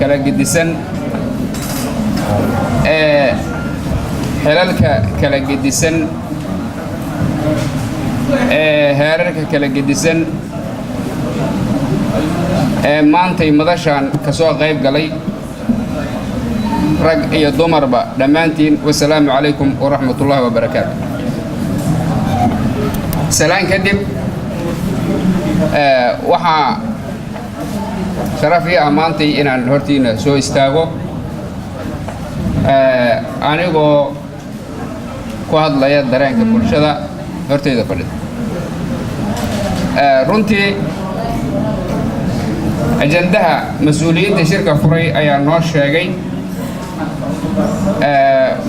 kala gedisan xilalka kala gedisan heerarka kala gedisan maantay madashaan ka soo qayb galay rag iyo dumarba dhammaantiin wassalaamu calaykum waraxmatullaahi wabarakaatu. salaan kadib waxaa sharaf ii ah maantay inaan hortiina soo istaago anigoo ku hadlaya dareenka bulshada horteyda fadhida. runtii ajandaha mas-uuliyiinta shirka furay ayaa noo sheegay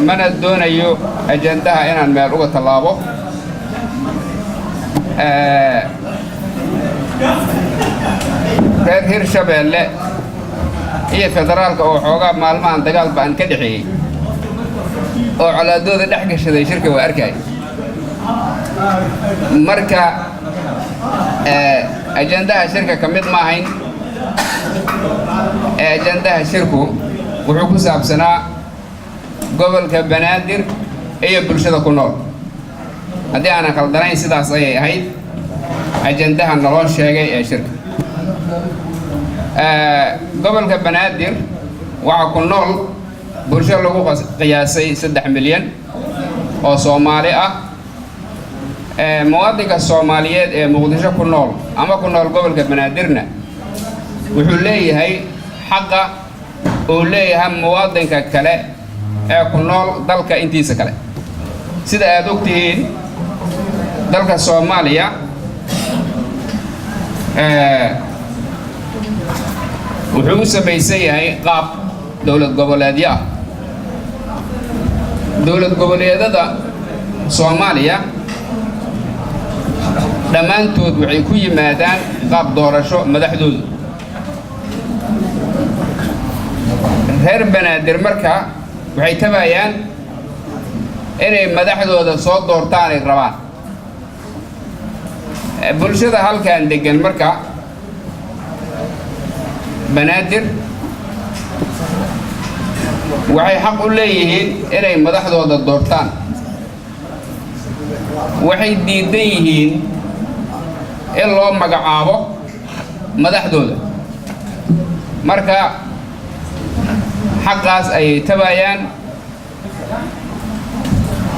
mana doonayo ajandaha inaan meel uga tallaabo. reer Hirshabeelle iyo federaalka oo xoogaa maalmahan dagaal baan ka dhexeeyey oo colaadooda dhex gashaday shirka waa arkay. marka ajandaha shirka ka mid ma ahayn. ajandaha shirku wuxuu ku saabsanaa gobolka Banaadir iyo bulshada ku nool. haddii aanan khaldanayn sidaas ayay ahayd ajandaha naloo sheegay ee shirka. gobolka Banaadir waxaa ku nool bulsho lagu qiyaasay 3 milyan oo Soomaali ah. muwaadinka Soomaaliyeed ee Muqdisho ku nool ama ku nool gobolka Banaadirna wuxuu leeyahay xaqa uu leeyahay muwaadinka kale ee ku nool dalka intiisa kale. sida aad ogtihiin dalka Soomaaliya wuxuu u samaysan yahay qaab dowlad goboleedyo ah. dowlad goboleedyada Soomaaliya dhammaantood waxay ku yimaadaan qaab doorasho madaxdoodu. reer Banaadir marka waxay tabayaan inay madaxdooda soo doortaan ay rabaan. bulshada halkan degan marka Banaadir waxay xaq u leeyihiin inay madaxdooda doortaan. waxay diidan yihiin in loo magacaabo madaxdooda. marka xaqaas ayay tabayaan.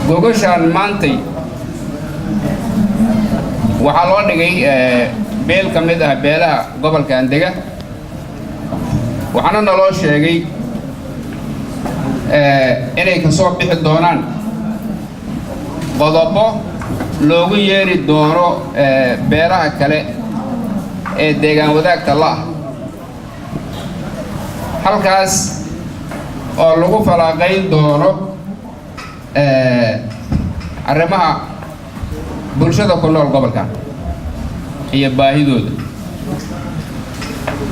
gogashaan maantay waxaa loo dhigay beel ka mid ah beelaha gobolkan dega. waxaana naloo sheegay inay ka soo bixi doonaan qodobo loogu yeeri doono beelaha kale ee deegaan wadaagta la ah. halkaas oo lagu falaaqayn doono arrimaha bulshada ku nool gobolkan iyo baahidooda.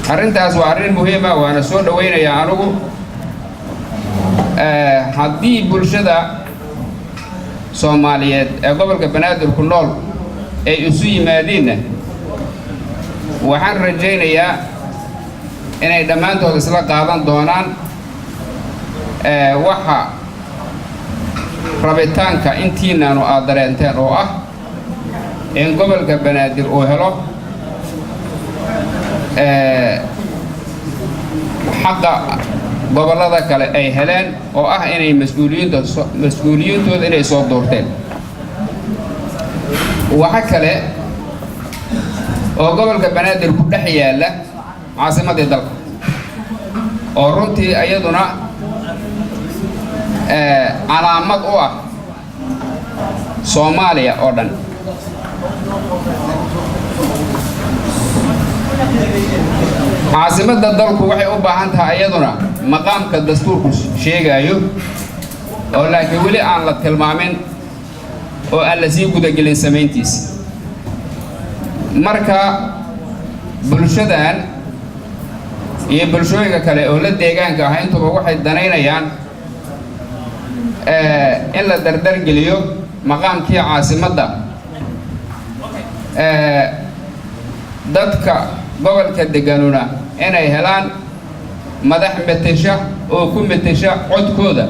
arrintaas waa arrin muhiim ah waana soo dhawaynayaa anigu. haddii bulshada Soomaaliyeed ee gobolka Banaadir ku nool ay isu yimaadiinna waxaan rajaynayaa inay dhammaantood isla qaadan doonaan waxa rabitaanka intiinaanu aad dareenteen oo ah in gobolka Banaadir uu helo xaqa gobolada kale ay heleen oo ah inay mas'uuliyintooda inay soo doorteen. waxa kale oo gobolka Banaadir ku dhex yaala caasimadda dalka oo runtii ayaduna calaamad u ah Soomaaliya oo dhan. caasimadda dalku waxay u baahan tahay ayaduna maqaamka dastuurku sheegayo oo laakiin weli aan la tilmaamin oo aan la sii gudagelin samayntiisa. marka bulshadan iyo bulshooyinka kale oo la deegaanka ah intuba waxay danaynayaan in la dardar geliyo maqaamkii caasimadda. dadka gobolka deganuna inay helaan madax metesha oo ku metesha codkooda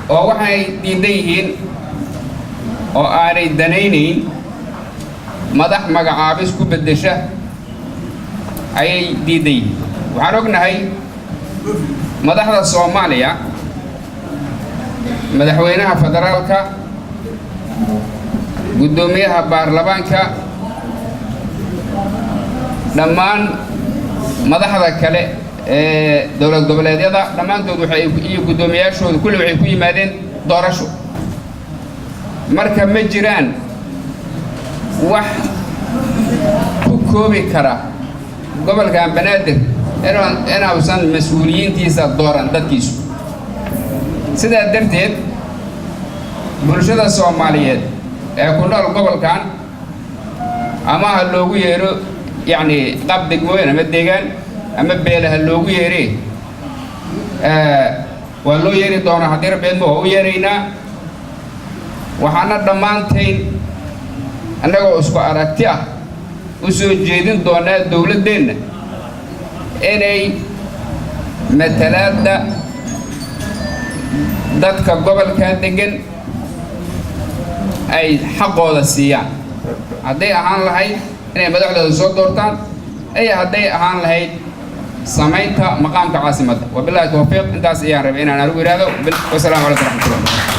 oo waxay diidan yihiin oo aanay danaynayn madax magacaabis ku bedesha ayay diidan yihiin waxaan ognahay madaxda Soomaaliya madaxweynaha federaalka gudoomiyaha baarlamaanka dhammaan madaxda kale ee dowlad goboleedyada dhammaantood waxay iyo gudoomiyaashooda kulli waxay ku yimaadeen doorasho marka ma jiraan wax ku koobi kara gobolka Banaadir inausan mas'uuliyiintiisa dooran dadkiisu sidaa darteed bulshada Soomaaliyeed ee ku nool gobolkan ama ha loogu yeero yani qab degmooyin ama deegaan ama beelaha loogu yeeray waa loo yeeri doonaa haddii rabbeed ma u yeeraynaa waxaana dhammaantayn annagoo isku aragti ah u soo jeedin doonaa dowladeenna inay matalaadda dadka gobolka degan ay xaqooda siiyaan hadday ahaan lahayd inay madaxdooda soo doortaan ay hadday ahaan lahayd samaynta maqaamka caasimadda wabillahi tawfiiq intaas ayaan rabay inaan anigu yiraahdo wassalaamu calaykum warahmatullahi